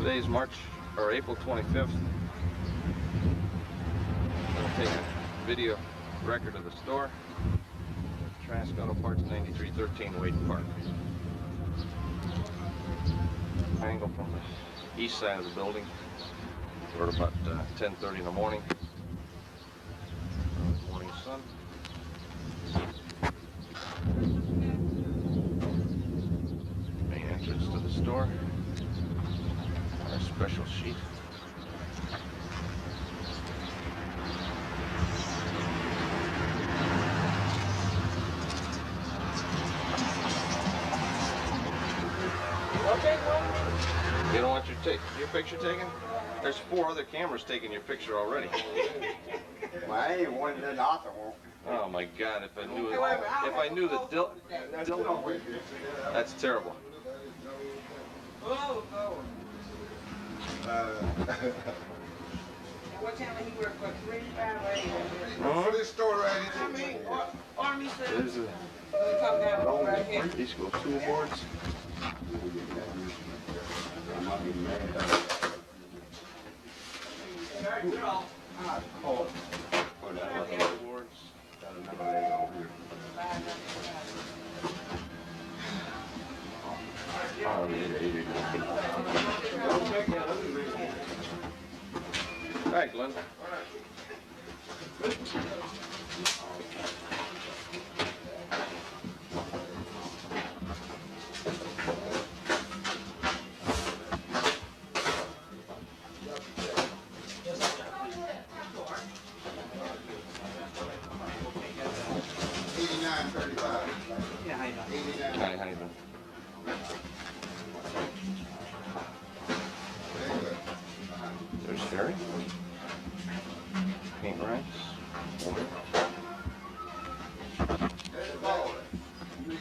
Today's April 25th. I'm going to take a video record of the store. Trask Auto Parts, 9313 Wade Park. Angle from the east side of the building. We're at about 10:30 in the morning. Morning sun. Main entrance to the store. Our special sheet. You don't want your picture taken? There's 4 other cameras taking your picture already. Well, I ain't one of the other one. Oh my God! If I knew that Dylan, that's terrible. What time he work for? 3, 5, 8. For this store right here. I mean, Army said. There's a Come down right here. these go tool boards. All right, Glenn. Yeah, I know. Hi, how you doing? There's Harry. Paint racks.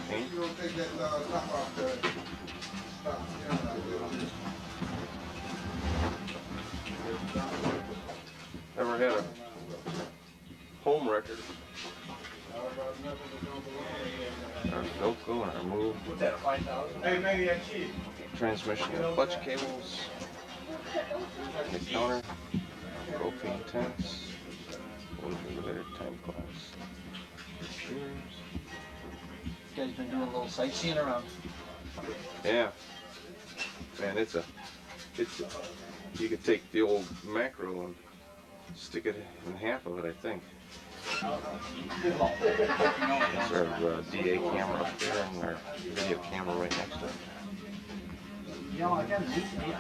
Paint. Ever had a home record? Our Philco and our move. What's that, 5,000? Hey, maybe that's cheap. Transmission and clutch cables. The counter. Propane tanks. Elevator time class. Computers. You guys been doing a little sightseeing around? Yeah. Man, you could take the old macro and stick it in half of it, I think. There's our DA camera up there and our video camera right next to it. You know, I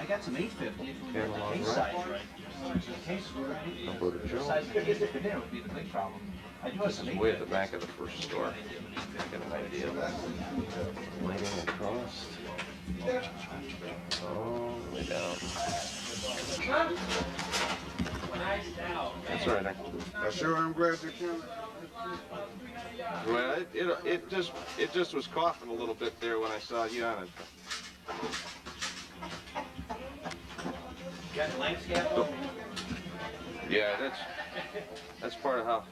got some 850 if we Camera were the on case right. size, right? The case would be Number to Joe. size of the case would be the big problem. I do have This some is way at the back of the first store. Get an idea of that. Lighting across. All the way down. That's all right. I sure am glad you came. Well, it just was coughing a little bit there when I saw you on it. You got the landscape? Yeah, that's part of how.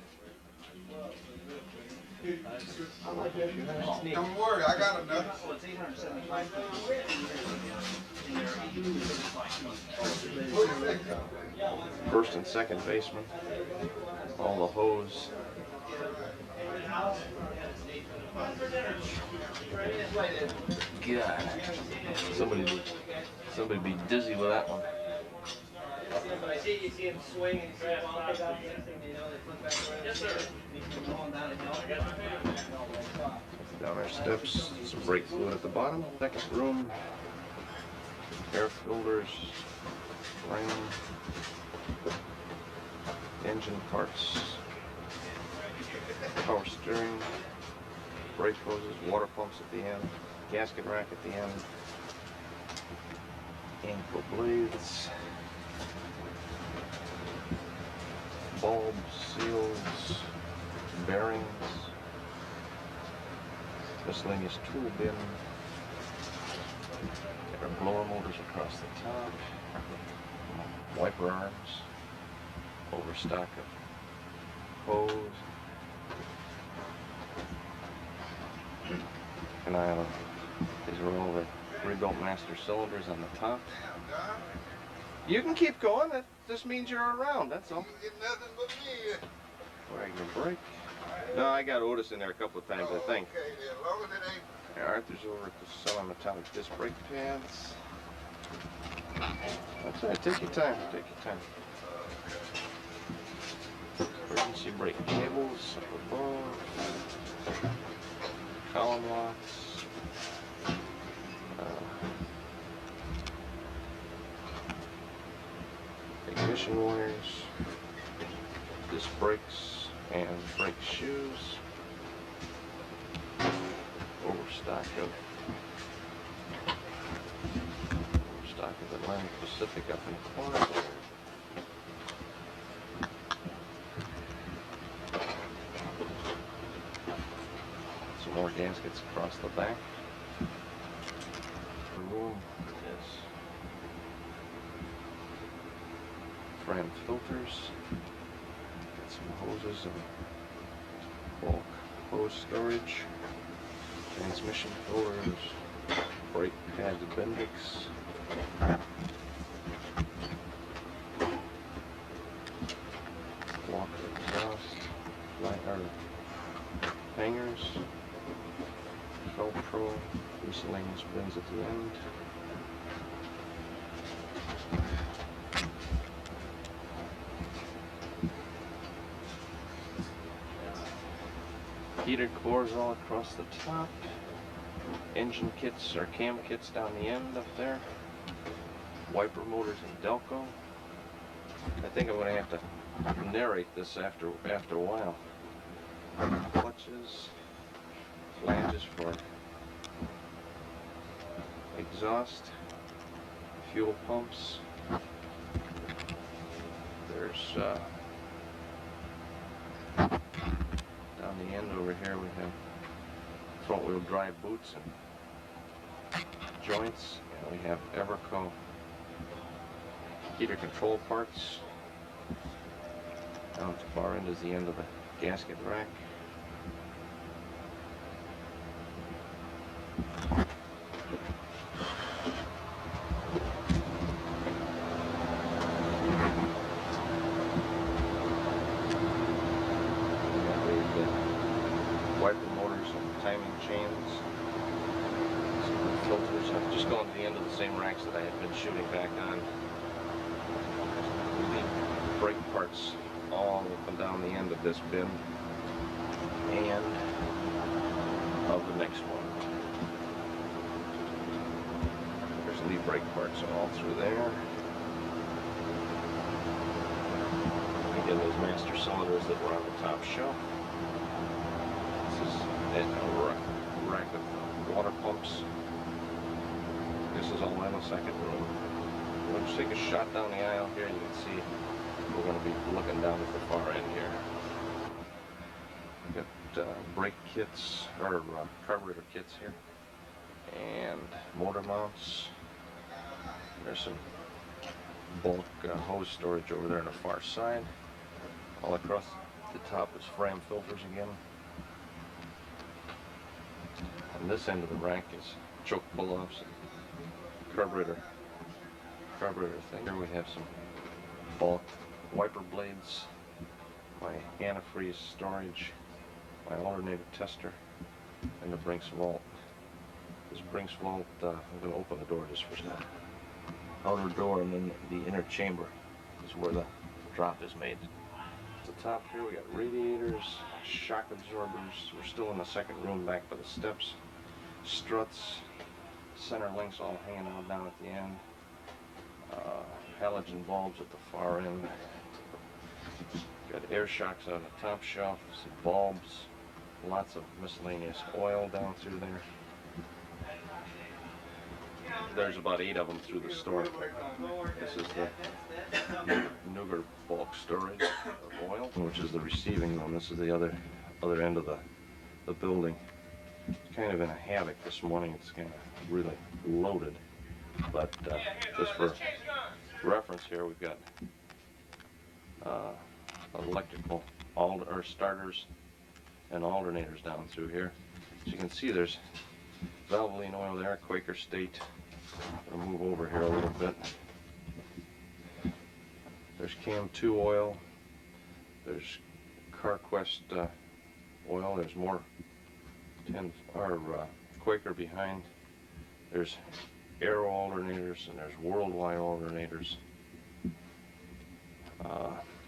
Don't worry, I got another. Well, it's 875 First and second baseman, all the hose. God, somebody be dizzy with that one. But I see you see him swing and grab on the next thing they know they flip back around. Yes, sir. Down our steps, some brake fluid at the bottom. Second room, air filters, frame, engine parts, power steering, brake hoses, water pumps at the end, gasket rack at the end, ankle blades, bulbs, seals, bearings, miscellaneous tool bin, got our blower motors across the top, wiper arms, overstock of hose, and these are all the rebuilt master cylinders on the top. You can keep going. That just means you're around. That's all. You get nothing but me. Wagner brake. No, I got Otis in there a couple of times, I think. Okay, then. As long as it ain't. Yeah, Arthur's over at the semi-metallic disc brake pads. That's all right. Take your time. Take your time. Emergency brake cables up above. Column locks. Ignition wires. Disc brakes and brake shoes. Overstock of Atlantic Pacific up in the corner. Some more gaskets across the back. The room is Fram filters. Got some hoses and bulk hose storage. Transmission fillers. Brake pad Bendix. Walker exhaust. Hangers. Velcro. Miscellaneous bins at the end. Heated cores all across the top. Engine kits or cam kits down the end up there. Wiper motors and Delco. I think I'm going to have to narrate this after a while. Clutches, flanges for exhaust, fuel pumps. There's down the end over here we have front wheel drive boots and joints, and we have Everco heater control parts. Down at the far end is the end of the gasket rack. Wiper motors and timing chains. Some filters. I'm just going to the end of the same racks that I had been shooting back on. The brake parts all up and down the end of this bin and of the next one. There's lead brake parts all through there. Again, those master cylinders that were on the top shelf. This is a rack of water pumps. This is all in the second room. We'll just take a shot down the aisle here. You can see we're going to be looking down at the far end here. We've got brake kits, or carburetor kits here, and motor mounts. There's some bulk hose storage over there on the far side. All across the top is Fram filters again. On this end of the rack is choke pull-offs and carburetor thing. Here we have some bulk wiper blades, my antifreeze storage, my alternator tester, and the Brinks vault. This Brinks vault, I'm going to open the door just for a second. Outer door, and then the inner chamber is where the drop is made. At the top here we got radiators, shock absorbers. We're still in the second room back by the steps. Struts, center links all hanging out down at the end. Halogen bulbs at the far end. Got air shocks on the top shelf, some bulbs, lots of miscellaneous oil down through there. There's about 8 of them through the store. This is the Nuger bulk storage of oil, which is the receiving room. This is the other end of the building. It's kind of in a havoc this morning. It's kind of really loaded. But just for reference here, we've got electrical starters and alternators down through here. As you can see, there's Valvoline oil there, Quaker State. I'll move over here a little bit. There's Cam 2 oil. There's CarQuest oil. There's more Quaker behind. There's Aero alternators, and there's Worldwide alternators.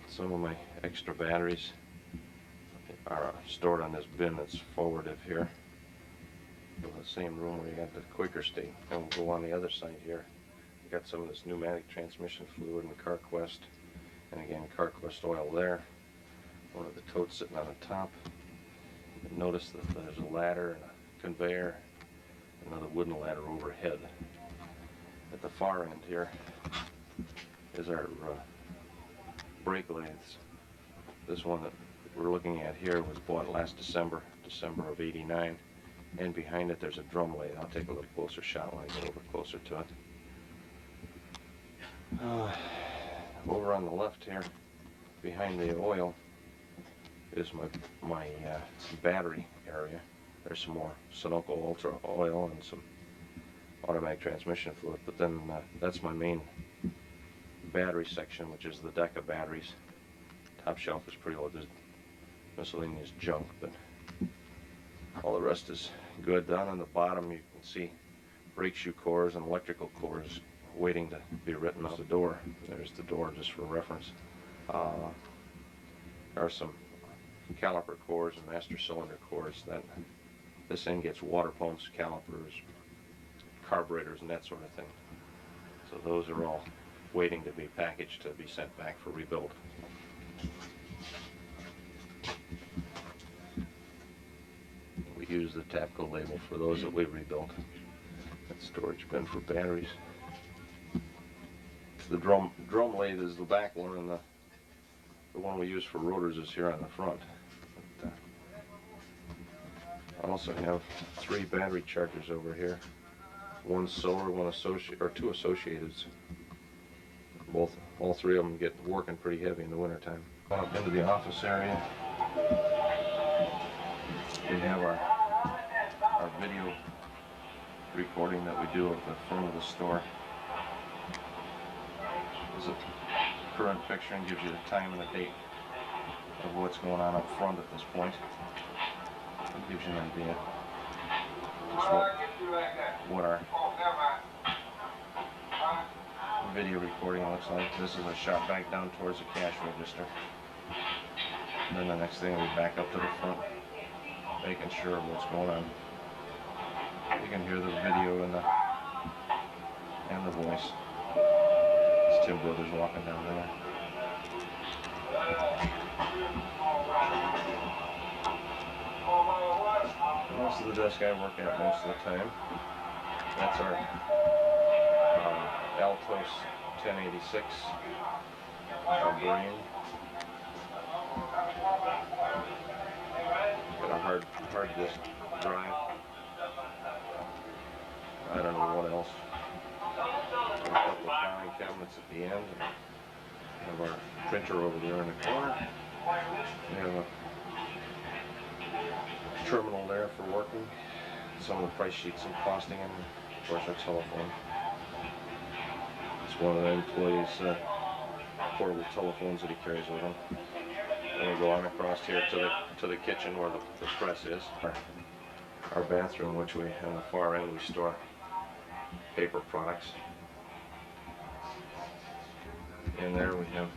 Some of my extra batteries are stored on this bin that's forwarded here. In the same room where you got the Quaker state. And we'll go on the other side here. You got some of this pneumatic transmission fluid and CarQuest. And again, CarQuest oil there. One of the totes sitting on the top. And notice that there's a ladder and a conveyor, another wooden ladder overhead. At the far end here is our brake lathes. This one that we're looking at here was bought last December of '89. And behind it there's a drum lathe. I'll take a little closer shot when I get over closer to it. Over on the left here, behind the oil, is my battery area. There's some more Sunoco Ultra oil and some automatic transmission fluid, but then that's my main battery section, which is the deck of batteries. Top shelf is pretty low. There's miscellaneous junk, but all the rest is good. Down on the bottom you can see brake shoe cores and electrical cores waiting to be written out the door. There's the door just for reference. There are some caliper cores and master cylinder cores. That this end gets water pumps, calipers, carburetors, and that sort of thing. So those are all waiting to be packaged to be sent back for rebuild. We use the TAPCO label for those that we rebuilt. That storage bin for batteries. The drum lathe is the back one, and the one we use for rotors is here on the front. But, I also have 3 battery chargers over here. One solar, two associateds. All 3 of them get working pretty heavy in the wintertime. Up into the office area, we have our video recording that we do of the front of the store. This is a current picture and gives you the time and the date of what's going on up front at this point. It gives you an idea just what our video recording looks like. This is a shot back down towards the cash register. And then the next thing we back up to the front, making sure of what's going on. You can hear the video and the voice. It's Tim Brothers walking down there. Most of the desk I work at most of the time. That's our Altos 1086, our brain. Got a hard disk drive. I don't know what else. A couple of filing cabinets at the end. And we have our printer over there in the corner. We have a terminal there for working. Some of the price sheets and costing, and of course our telephone. It's one of the employees' portable telephones that he carries with him. And we go on across here to the kitchen where the press is. Our bathroom, which we on the far end we store paper products. In there we have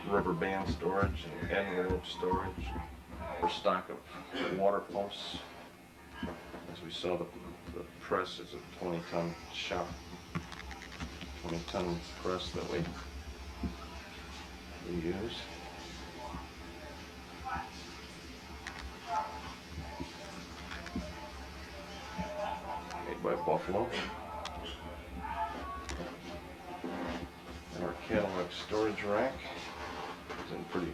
rubber band storage and envelope storage for stock of water pumps. As we saw, the press is a 20-ton shop, 20-ton press that we use. Made by Buffalo. Our catalog storage rack is in pretty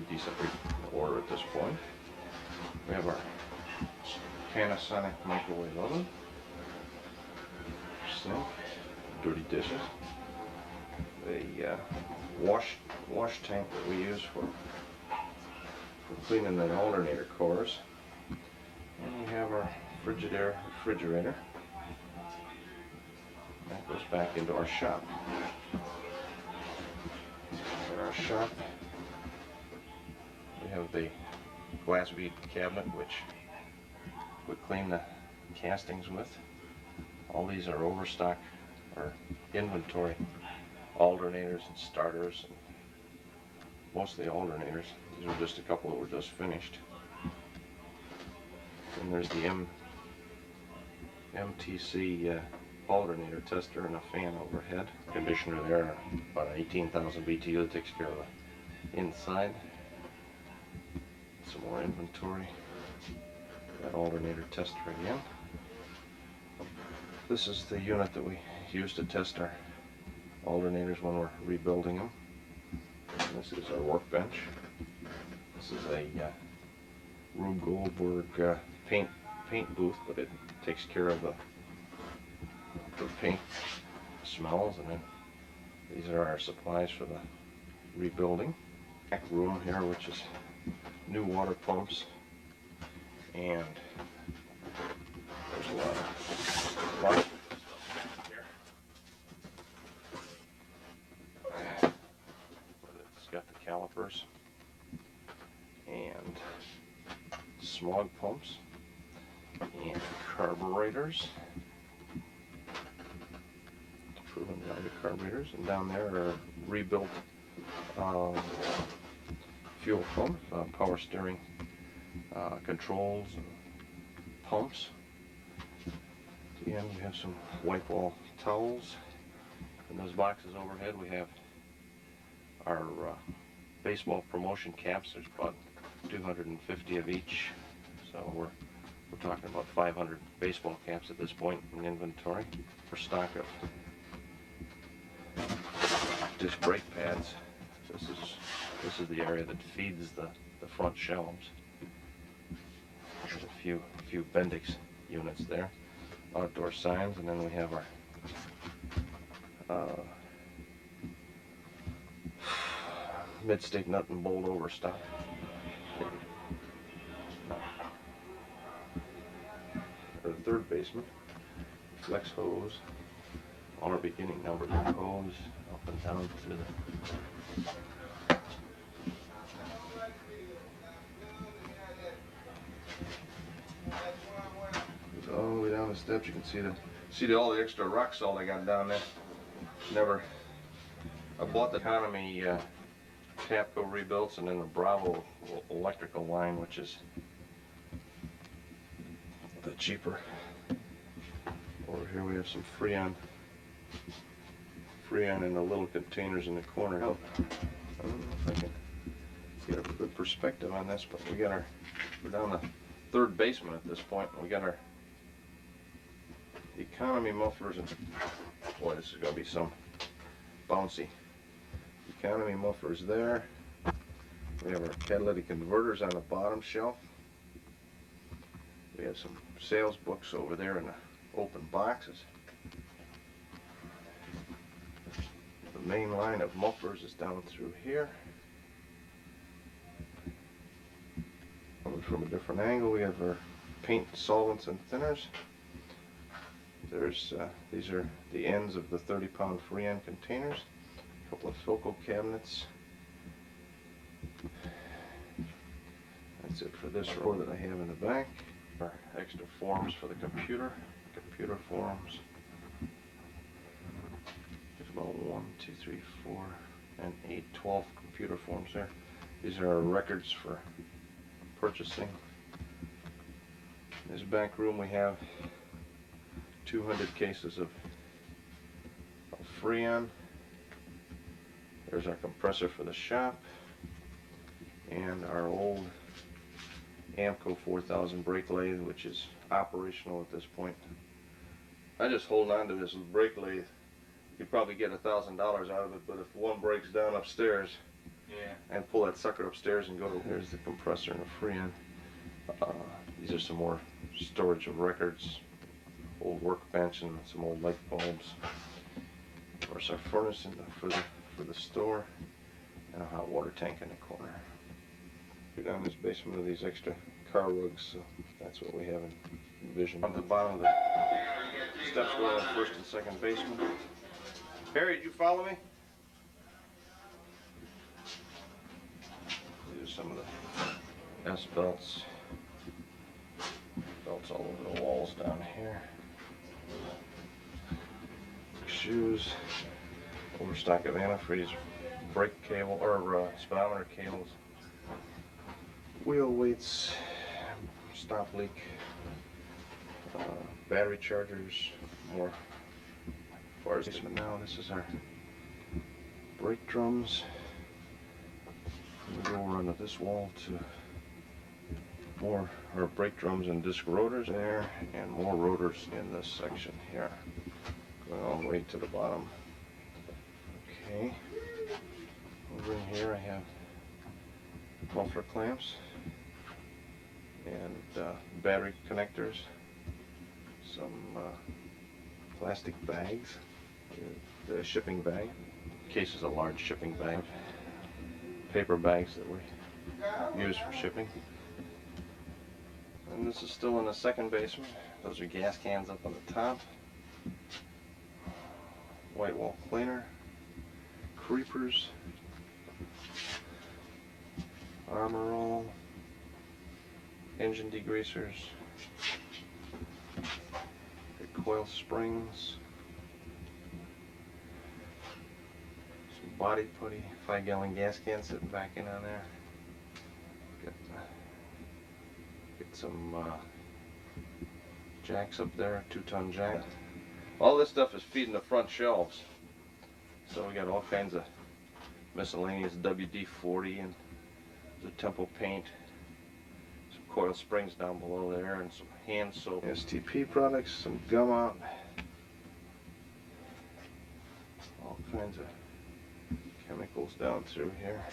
decent order at this point. We have our Panasonic microwave oven, sink, dirty dishes, the wash tank that we use for cleaning the alternator cores, and we have our Frigidaire refrigerator. That goes back into our shop. our shop. We have the glass bead cabinet, which we clean the castings with. All these are overstock or inventory alternators and starters, and mostly alternators. These are just a couple that were just finished. And there's the MTC alternator tester and a fan overhead. Conditioner there, about an 18,000 BTU that takes care of the inside. Some more inventory. That alternator tester again. This is the unit that we use to test our alternators when we're rebuilding them. And this is our workbench. This is a Rube Goldberg paint booth, but it takes care of the paint smells. And then these are our supplies for the rebuilding. Back room here, which is new water pumps, and there's a lot of here. It's got the calipers and smog pumps and carburetors, proven value carburetors, and down there are rebuilt fuel pumps, power steering controls and pumps. At the end we have some wipe wall towels. In those boxes overhead we have our baseball promotion caps. There's about 250 of each, so we're talking about 500 baseball caps at this point in inventory. For stock of disc brake pads. This is the area that feeds the front shelves. There's a few Bendix units there. Outdoor signs, and then we have our mid-stick nut and bolt overstock. The third basement, flex hose, all our beginning numbered hose up and down through the all the way down the steps. You can see all the extra rock salt I got down there. I bought the economy TAPCO rebuilds, and then the Bravo electrical line, which is the cheaper. Over here we have some Freon in the little containers in the corner. I don't know if I can get a good perspective on this, but we're down the third basement at this point. We got our economy mufflers, and boy, this is going to be some bouncy. Economy mufflers there. We have our catalytic converters on the bottom shelf. We have some sales books over there in the open boxes. The main line of mufflers is down through here. Coming from a different angle, we have our paint solvents and thinners. These are the ends of the 30-pound Freon containers. A couple of Philco cabinets. That's it for this row that I have in the back. Our extra forms for the computer forms. There's about 1, 2, 3, 4, and 8, 12 computer forms there. These are our records for purchasing. In this back room we have 200 cases of Freon. There's our compressor for the shop, and our old AMCO 4000 brake lathe, which is operational at this point. I just hold on to this brake lathe. You could probably get $1,000 out of it, but if one breaks down upstairs, and pull that sucker upstairs and go to, there's the compressor and the Freon. These are some more storage of records, old workbench, and some old light bulbs. Of course, our furnace for the store, and a hot water tank in the corner. Down this basement of these extra car rugs, so that's what we have envisioned. On the bottom of the steps going on first and second basement. Harry, did you follow me? some of the S belts. Belts all over the walls down here. Shoes. Overstock of antifreeze. Brake cable or speedometer cables. Wheel weights. Stop leak. Battery chargers. More. As far as basement now, this is our brake drums. We go over onto this wall to more our brake drums and disc rotors there, and more rotors in this section here, going all the way to the bottom. Okay, over in here I have muffler clamps and battery connectors, some plastic bags, the shipping bag. Case is a large shipping bag. Paper bags that we use for shipping. And this is still in the second basement. Those are gas cans up on the top. White wall cleaner, creepers, armor roll, engine degreasers, coil springs, some body putty, 5-gallon gas can sitting back in on there. Get some jacks up there, 2-ton jack. All this stuff is feeding the front shelves. So we got all kinds of miscellaneous WD-40 and the Temple paint, some coil springs down below there, and some hand soap. STP products, some gum out, all kinds of chemicals down through here.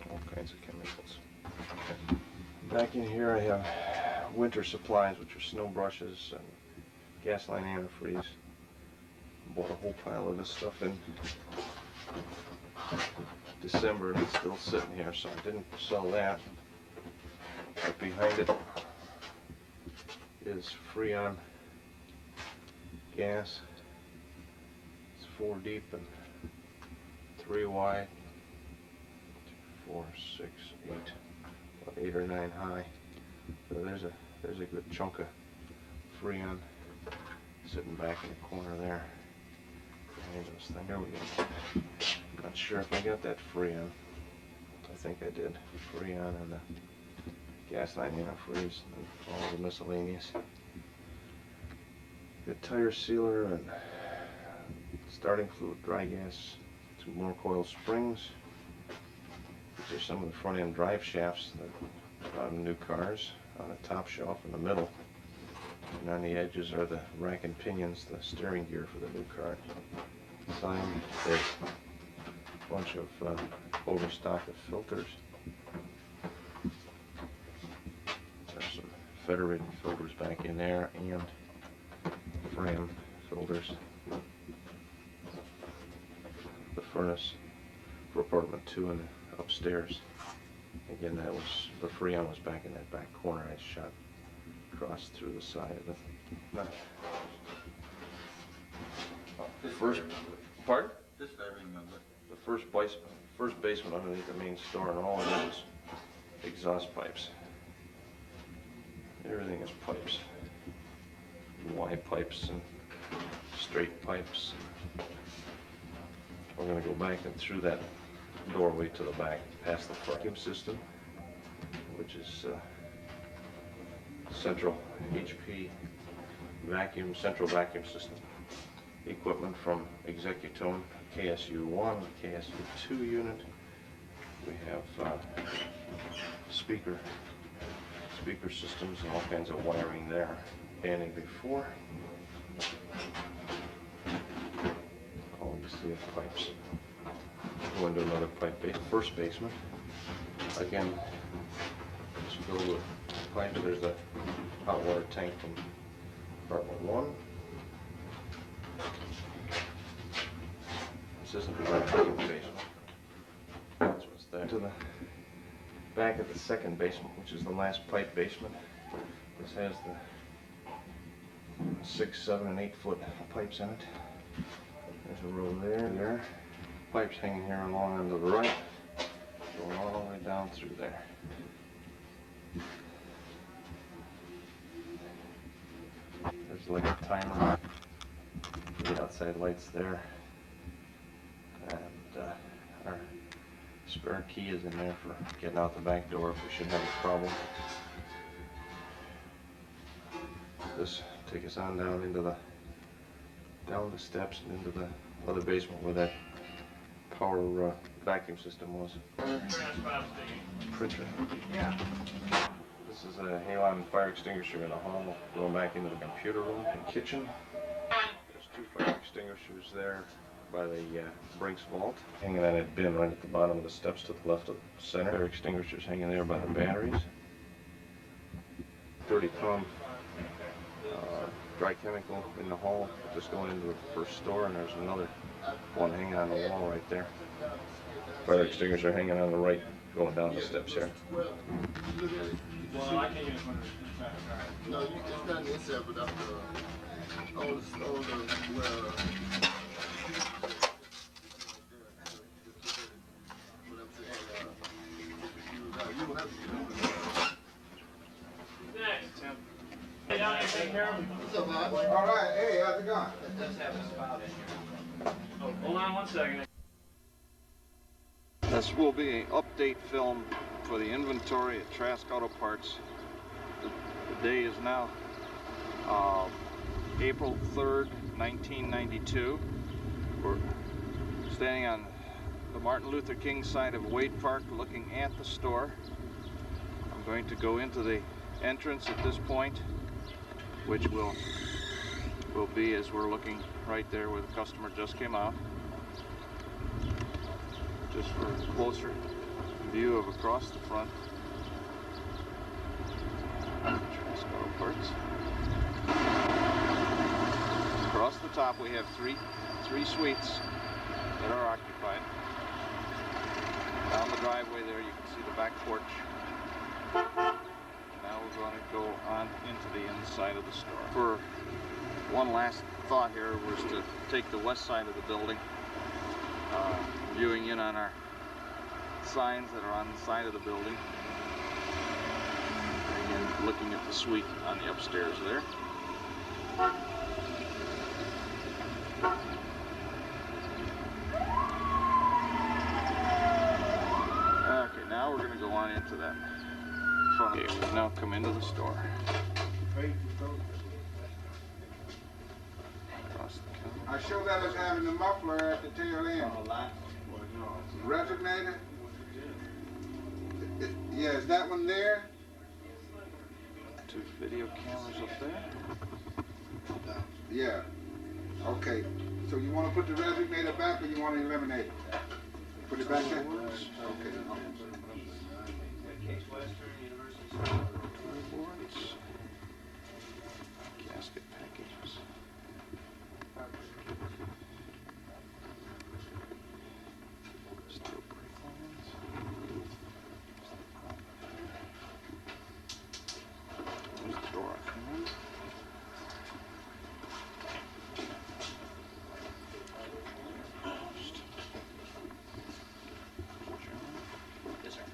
All kinds of chemicals. Back in here I have winter supplies, which are snow brushes and gasoline antifreeze. Bought a whole pile of this stuff in December and it's still sitting here, so I didn't sell that. Right behind it is Freon gas. It's 4 deep and 3 wide. 4, 6, 8, about 8 or 9 high. So there's a good chunk of Freon sitting back in the corner there. Behind those things. Here we go. I'm not sure if I got that Freon. I think I did. Freon and the gasoline antifreeze and all the miscellaneous. Good tire sealer and starting fluid, dry gas, some more coil springs. These are some of the front end drive shafts that are on new cars on the top shelf in the middle. And on the edges are the rack and pinions, the steering gear for the new car. Inside there's a bunch of overstock of filters. There's some federated filters back in there and Fram filters. The furnace for apartment 2 and upstairs. Again, that was the Freon was back in that back corner. I shot across through the side of it. No. The first part? This I remember. The first basement underneath the main store, and all of it is exhaust Everything is pipes. Y pipes and straight pipes. We're going to go back and through that doorway to the back, past the vacuum system, which is central HP vacuum, central vacuum system. Equipment from Executone KSU-1, KSU-2 unit. We have speaker systems and all kinds of wiring there. Panning before. All you see is pipes. Go into another pipe base. First basement. Again, it's filled with pipes. There's a hot water tank from apartment 1. This isn't the vacuum basement. That's what's there. To the back of the second basement, which is the last pipe basement. This has the 6, 7, and 8 foot pipes in it. There's a row there. Pipes hanging here along on the right, going all the way down through there. There's like a timer. The outside lights there, and our spare key is in there for getting out the back door if we should have a problem. This take us on down into down the steps and into the other basement where that power vacuum system was. Printer. Yeah. This is a halon fire extinguisher in the hall, going back into the computer room and kitchen. There's two fire extinguishers there by the Brinks vault, hanging on that bin right at the bottom of the steps to the left of the center. Fire extinguishers hanging there by the batteries. 30-pound dry chemical in the hall, just going into the first store, and there's another one hanging on the wall right there. Fire extinguisher hanging on the right, going down the steps here. Well, I can't get one. no, you just done this here, but after all the well. Next, Tim. Hey, down there, take care of him. What's up, man? All right, hey, how's it going? It does have a spout in here. Oh, hold on one second. This will be an update film for the inventory at Trask Auto Parts. The day is now April 3rd, 1992. We're standing on the Martin Luther King side of Wade Park looking at the store. I'm going to go into the entrance at this point, which will be as we're looking right there where the customer just came out. Just for a closer view of across the front. Trask Auto Parts. Across the top we have three suites that are occupied. Down the driveway there you can see the back porch. Now we're going to go on into the inside of the store. For one last thought here was to take the west side of the building, viewing in on our signs that are on the side of the building. Again, looking at the suite on the upstairs there. Okay, now we're going to go on into that front. Okay, we've now come into the store. Across the counter. I show that as having the muffler at the tail end. Resonator? Yeah, is that one there? Two video cameras up there. Yeah. Okay. So you want to put the resonator back or you want to eliminate it? Put it back there? Okay. Case Western University. Boards. Gasket packages. Steel brake lines. There's the door I come in. Yes, sir.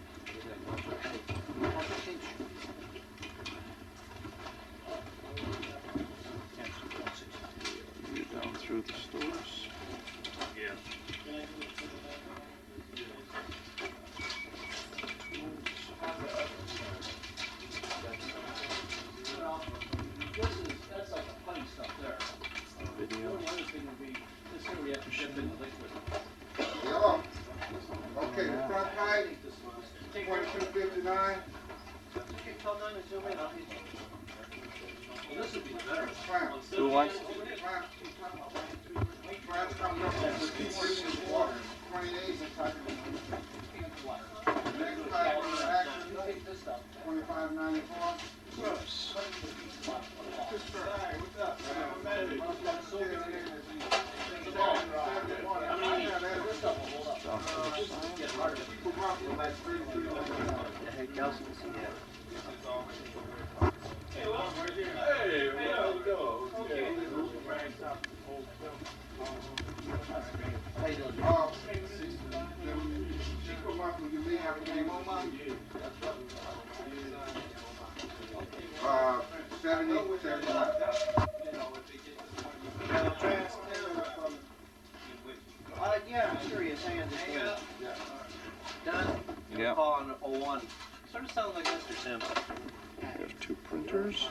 View down through the stores. Yeah. That's like the funny stuff there. Video. The other thing would be, this here we have to ship in the liquid. Yeah. Okay, the front height, Take 2259. Okay, tell them to zoom in. Well, this would be better. Clamp. Who wants? Clamp. Clamp comes up with 28. Next type of action, 2594. Oops. Hey, Kelsey, Hey, how's it going? Okay. Sort of sounds like Mr. Sims. We have 2 printers.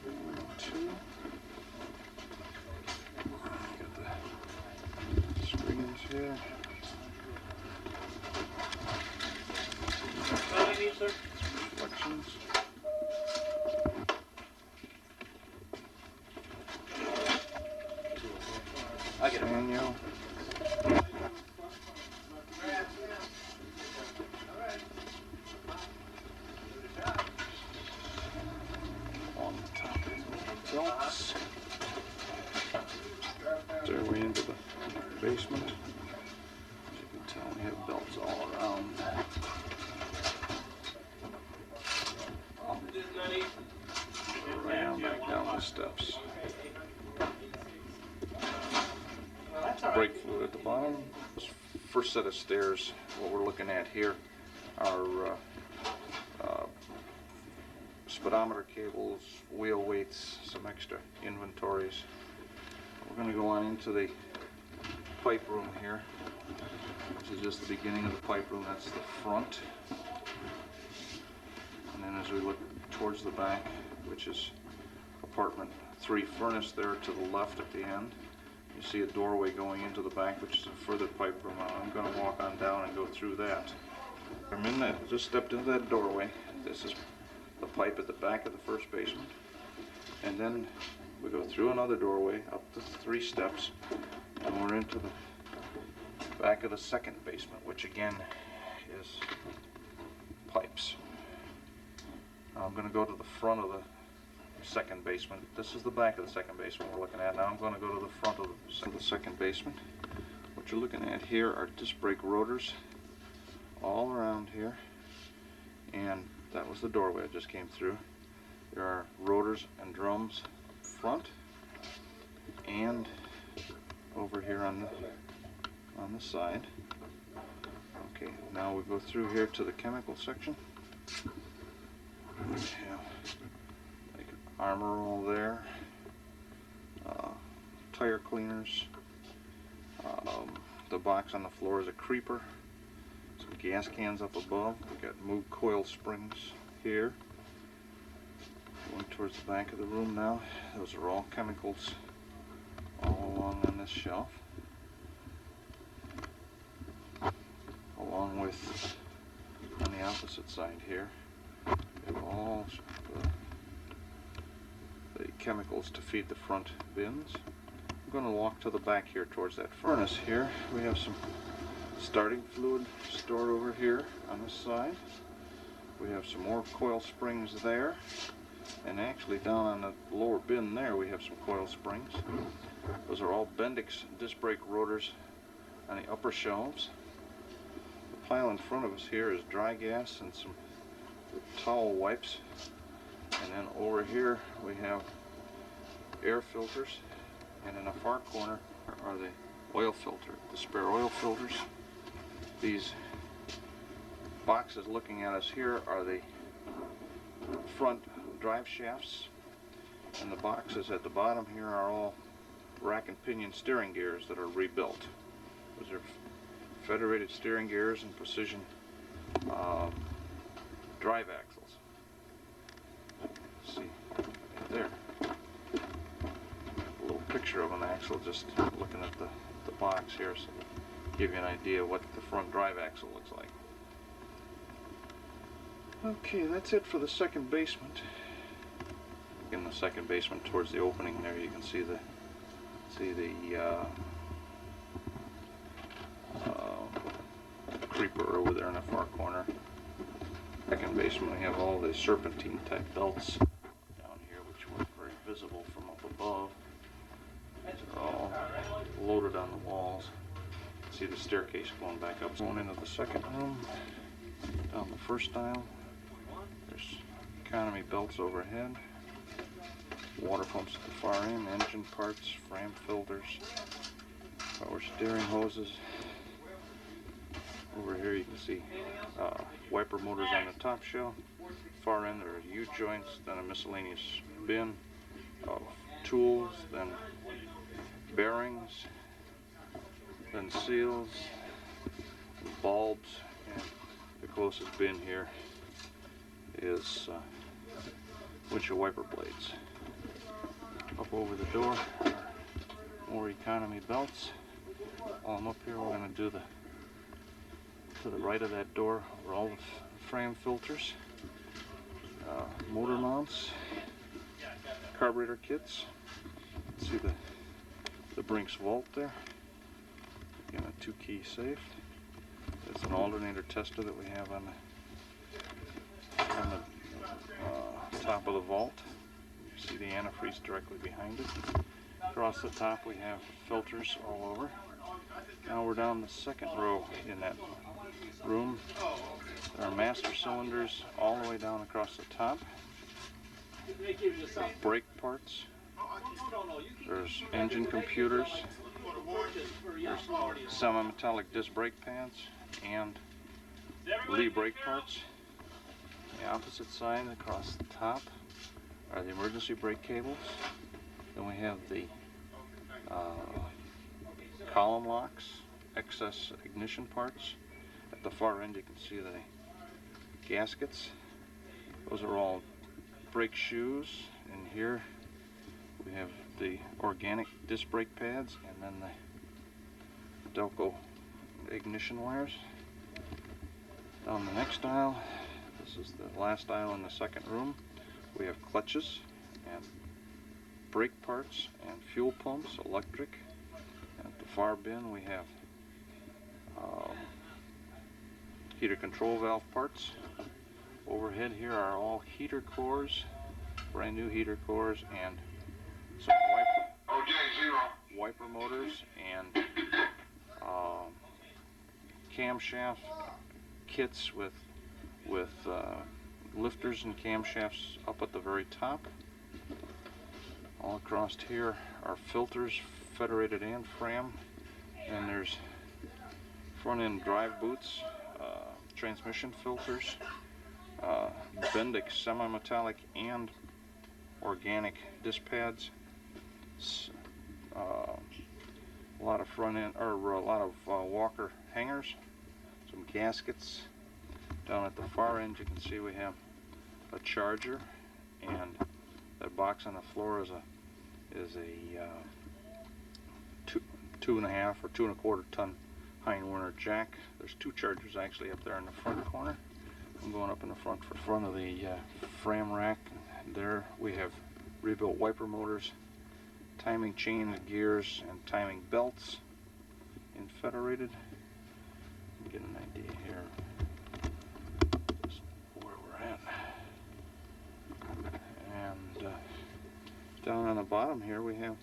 1, 2. Got the screens here. What do you need, sir? Reflections. I get it. Manual. On the top is belts. Stairway into the basement. As you can tell, we have belts all around. Right on back down the steps. Brake fluid at the bottom. First set of stairs, what we're looking at here are speedometer cables, wheel weights, some extra inventories. We're going to go on into the pipe room here. This is just the beginning of the pipe room. That's the front. And then as we look towards the back, which is apartment 3 furnace there to the left at the end, you see a doorway going into the back, which is a further pipe room. I'm going to walk on down and go through that. I'm in that, just stepped into that doorway. This is the pipe at the back of the first basement. And then we go through another doorway up the 3 steps, and we're into the back of the second basement, which again is pipes. Now I'm going to go to the front of the second basement. This is the back of the second basement we're looking at. Now I'm going to go to the front of the second basement. What you're looking at here are disc brake rotors all around here, and that was the doorway I just came through. There are rotors and drums up front and over here on the side. Okay, now we go through here to the chemical section. We have like Armor all there, tire cleaners. The box on the floor is a creeper. Some gas cans up above. We got move coil springs here. Going towards the back of the room now. Those are all chemicals all along on this shelf. Along with on the opposite side here, we have all the chemicals to feed the front bins. I'm going to walk to the back here towards that furnace here. We have some starting fluid stored over here on this side. We have some more coil springs there, and actually down on the lower bin there we have some coil springs. Those are all Bendix disc brake rotors on the upper shelves. The pile in front of us here is dry gas and some towel wipes, and then over here we have air filters, and in the far corner are the oil filter, the spare oil filters. These boxes looking at us here are the front drive shafts, and the boxes at the bottom here are all rack and pinion steering gears that are rebuilt. Those are federated steering gears and precision drive axles. See right there, a little picture of an axle, just looking at the box here, so to give you an idea what the front drive axle looks like. Okay, that's it for the second basement. In the second basement, towards the opening there, you can see the creeper over there in the far corner. Second basement, we have all the serpentine type belts down here, which weren't very visible from up above. These are all loaded on the walls. See the staircase going back up. Going into the second room, down the first aisle. There's economy belts overhead. Water pumps at the far end, engine parts, frame filters, power steering hoses. Over here you can see wiper motors on the top shelf. Far end there are U-joints, then a miscellaneous bin of tools, then bearings, then seals, bulbs, and the closest bin here is windshield wiper blades. Up over the door are more economy belts. While I'm up here, we're going to do to the right of that door are all the frame filters, motor mounts, carburetor kits. See the Brinks vault there. Again, a 2-key safe. It's an alternator tester that we have on the top of the vault. You see the antifreeze directly behind it. Across the top we have filters all over. Now we're down the second row in that room. There are master cylinders all the way down across the top. Brake parts. There's engine computers. There's semi-metallic disc brake pads and Lee brake parts. The opposite side across the top are the emergency brake cables. Then we have the column locks, excess ignition parts. At the far end you can see the gaskets. Those are all brake shoes. And here we have the organic disc brake pads and then the TAPCO ignition wires. Down the next aisle, this is the last aisle in the second room, we have clutches and brake parts and fuel pumps, electric. At the far bin we have heater control valve parts. Overhead here are all heater cores, brand new heater cores, and some wiper motors and camshaft kits with lifters and camshafts up at the very top. All across here are filters, federated and Fram, and there's front end drive boots, transmission filters, Bendix semi-metallic and organic disc pads, a lot of front end, or a lot of Walker hangers, some gaskets. Down at the far end you can see we have a charger, and that box on the floor is a 2.5 or 2.25 ton Heinz jack. There's two chargers actually up there in the front corner. I'm going up in the front of the Fram rack. There we have rebuilt wiper motors, timing chain gears, and timing belts in federated. Get an idea here just where we're at. And down on the bottom here we have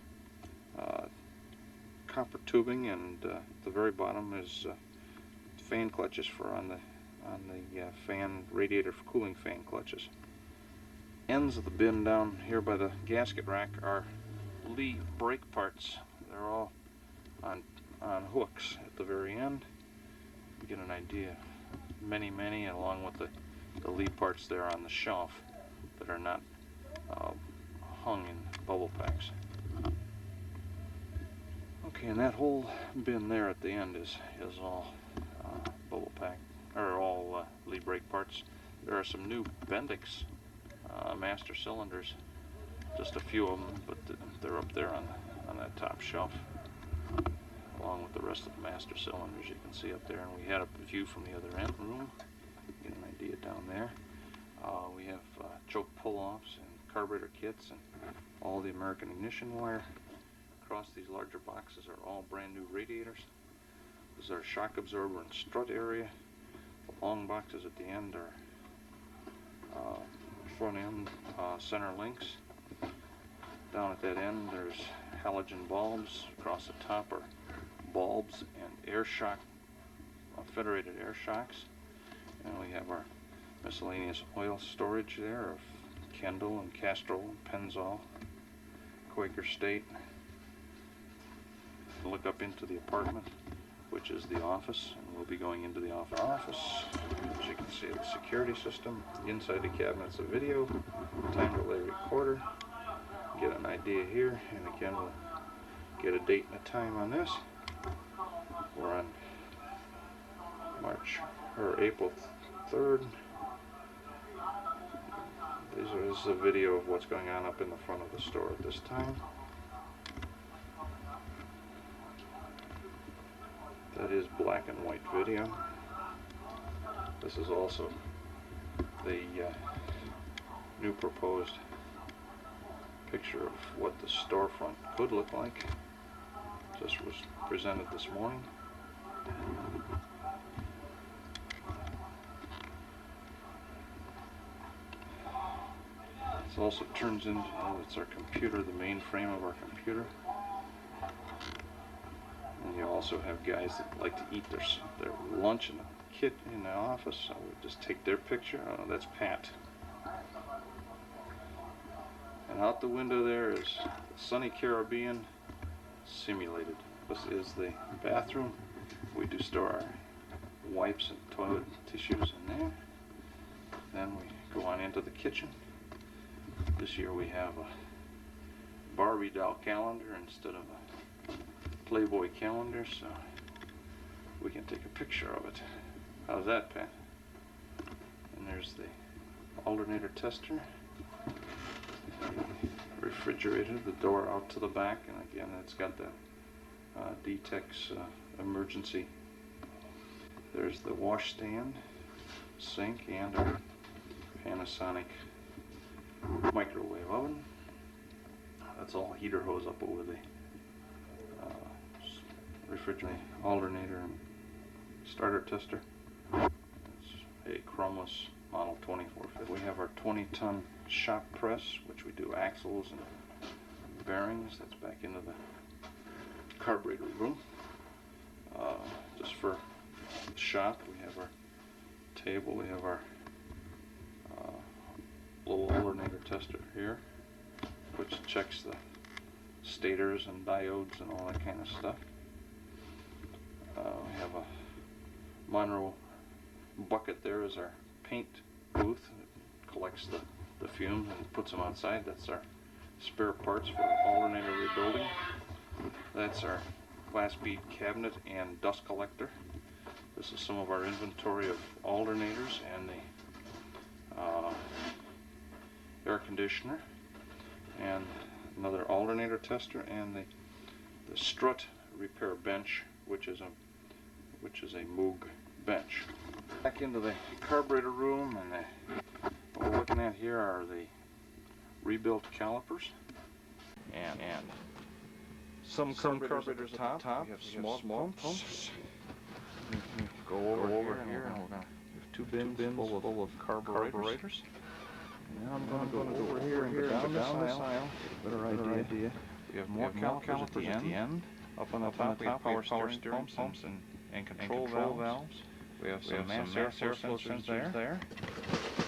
copper tubing, and the very bottom is fan clutches for on the fan radiator for cooling fan clutches. Ends of the bin down here by the gasket rack are Lee brake parts. They're all on hooks at the very end. You get an idea. Many, along with the Lee parts there on the shelf that are not hung in bubble packs. Okay, and that whole bin there at the end is all bubble pack, or all Lee brake parts. There are some new Bendix master cylinders, just a few of them, but they're up there on that top shelf, along with the rest of the master cylinders you can see up there. And we had a view from the other end room, get an idea down there. We have choke pull-offs and carburetor kits and all the American ignition wire. Across these larger boxes are all brand new radiators. This is our shock absorber and strut area. The long boxes at the end are front end center links. Down at that end there's halogen bulbs. Across the top are bulbs and air shock, federated air shocks. And we have our miscellaneous oil storage there of Kendall and Castrol and Pennzoil, Quaker State. Look up into the apartment, which is the office, and we'll be going into the office. As you can see, the security system, inside the cabinet's a video, time delay recorder. Get an idea here, and again we'll get a date and a time on this. We're on April 3rd, is a video of what's going on up in the front of the store at this time. That is black and white video. This is also the new proposed picture of what the storefront could look like. Just was presented this morning. This also turns into, it's our computer, the mainframe of our computer. And you also have guys that like to eat their lunch in the office, so we just take their picture. Oh, that's Pat. And out the window there is the sunny Caribbean simulated. This is the bathroom. We do store our wipes and toilet tissues in there. Then we go on into the kitchen. This year we have a Barbie doll calendar instead of a Playboy calendar, so we can take a picture of it. How's that, Pat? And there's the alternator tester, the refrigerator, the door out to the back, and again it's got the Detex emergency. There's the wash stand, sink, and our Panasonic microwave oven. That's all heater hose up over the refrigerator, alternator, and starter tester. It's a Chromos model 2450. We have our 20-ton shop press, which we do axles and bearings. That's back into the carburetor room. Just for the shop, we have our table. We have our little alternator tester here, which checks the stators and diodes and all that kind of stuff. We have a Monroe bucket there as our paint booth. It collects the fumes and puts them outside. That's our spare parts for alternator rebuilding. That's our glass bead cabinet and dust collector. This is some of our inventory of alternators and the air conditioner, and another alternator tester, and the strut repair bench, which is a Moog bench. Back into the carburetor room, and what we're looking at here are the rebuilt calipers, and some carburetors at the top. We have small pumps. Go over here, and we're gonna have two bins full of carburetors. Now I'm going to go over here and go down this aisle. Better idea. We have more calipers at the end. Up on the top we have power steering pumps and control valves. We have some mass airflow sensors there.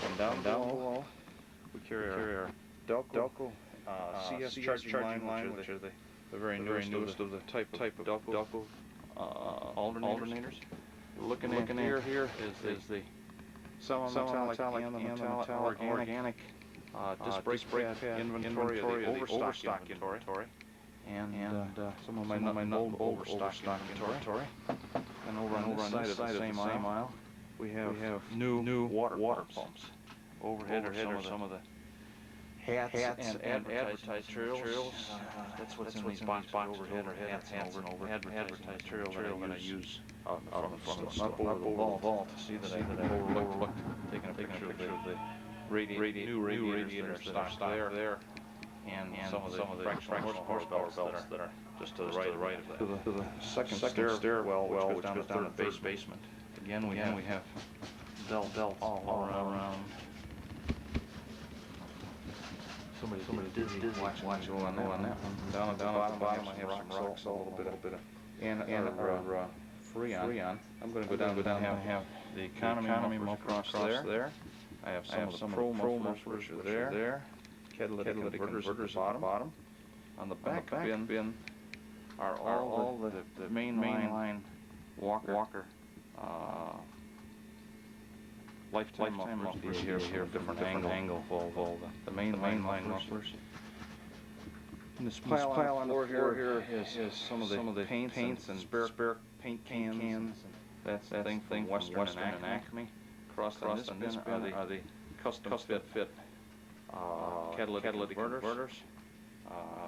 And down below we carry our Delco CS charging line, which are the very newest of the type of Delco alternators. Looking at here is the semi-metallic and the metallic organic disc brake pad inventory of the overstock inventory, and some of my nut and bolt overstock inventory. And over on this side of the same aisle, we have new water pumps. Overhead are some of the hats and advertising materials. That's what's in these boxes. Overhead are hats and advertising material that I'm going to use from over the vault. See that I overlooked taking a picture of the new radiators that are stocked there, and some of the fractional horsepower belts that are just to the right of that. To the second stairwell, which goes down to the basement. Again, we have belts all around. Somebody dizzy watching on that one. Down at the bottom, I have some rocks, a little bit of and Freon. I'm going to go down and have the economy mufflers across there. I have some of the pro mufflers there. Catalytic converters at the bottom. On the back bin are all the main line Walker lifetime mufflers. You hear a different angle of all the main line mufflers. And this pile on the floor here is some of the paints and spare paint cans. That's the thing from Western and Acme. Across on this bin are the custom fit catalytic converters.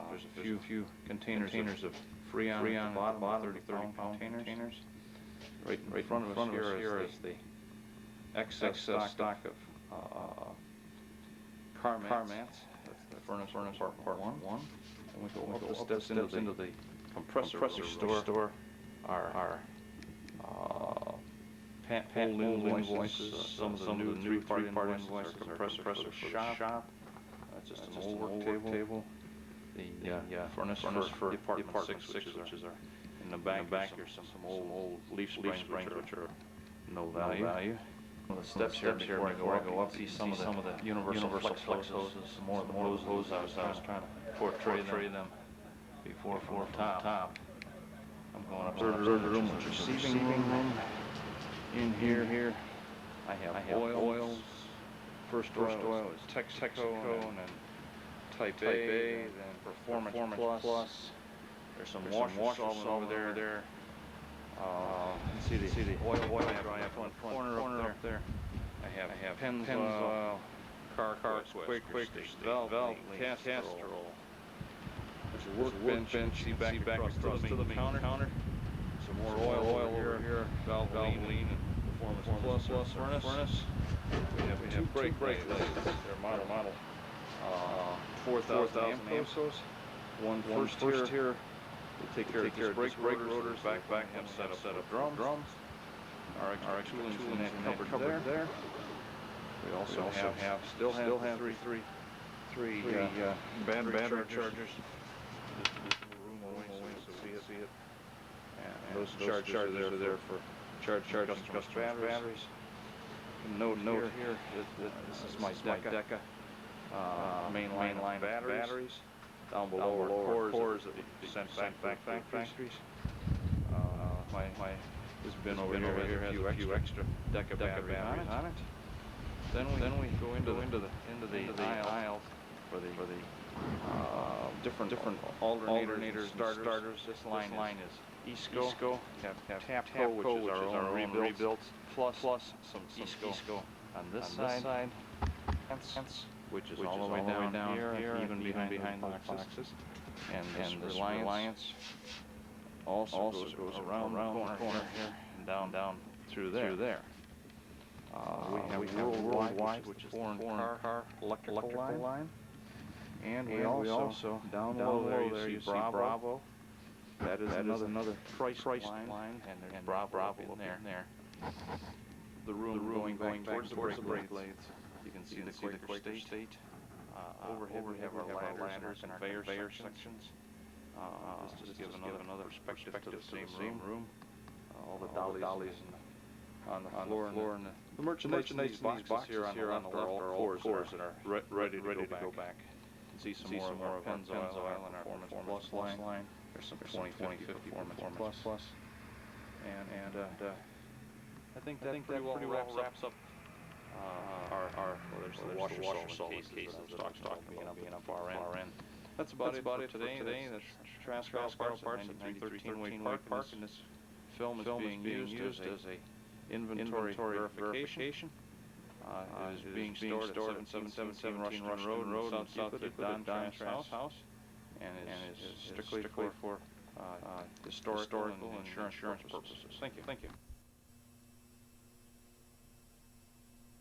There's a few containers of Freon at the bottom, 30-pound containers. Right in front of us here is the excess stock of car mats. That's the furnace part one. And we go up the steps into the compressor store. Our whole invoices, some of the new three-part invoices, compressor shop. That's just an old work table. The furnace for Department 6, which is our, in the back here's some old leaf springs which are no value. The steps here before I go up, see some of the universal flex hoses, some more of the hoses I was trying to portray them before top. I'm going up to the room, which is receiving room. In here, I have oils. First oil is TAPCO, and then Type A, then Performance Plus. There's some washer solvent over there. You can see the oil dry up one corner up there. I have Pennzoil, car quick, valve, castrol. There's a workbench. See back across to the main counter. Some more oil over here. Valvoline and Performance Plus furnace. We have two brake blades. They're model 4,000 amperes. One first here. We take care of these brake rotors. Back have set up drums. Our extra tooling in that cupboard there. We also still have three battery chargers. Room away so we see it. And those chargers are there for charging customers' batteries. Note here that this is my Deca mainline batteries. Down below are cores that we sent back factories. This bin over here has a few extra Deca batteries on it. Then we go into the aisle for the different alternators, starters. This line is ESCO. TAPCO, which is our own rebuilt, plus some ESCO on this side, which is all the way down here, even behind the boxes. And this Reliance also goes around the corner here and down through there. We have Worldwide, which is the foreign car electrical line. And we also down below there you see Bravo. That is another price line, and there's Bravo in there. The room going towards the brake blades. You can see the Quaker State. Overhead we have our ladders and our conveyor sections. Just to give another perspective to the same room. All the dollies on the floor. And the merchandise in these boxes here on the left are all cores that are ready to go back. You can see some more of our Pennzoil and our Performance Plus line. There's some 2050 Performance Plus. And I think that pretty well wraps up there's the washer solvent cases that I'm talking about being up far end. That's about it for today. That's Transcar Parts at 9313 Wake Park, and this film is being used as a inventory verification. It is being stored at 7777 Rushton Road in South Euclid at Don's house, and is strictly for historical and insurance purposes. Thank you.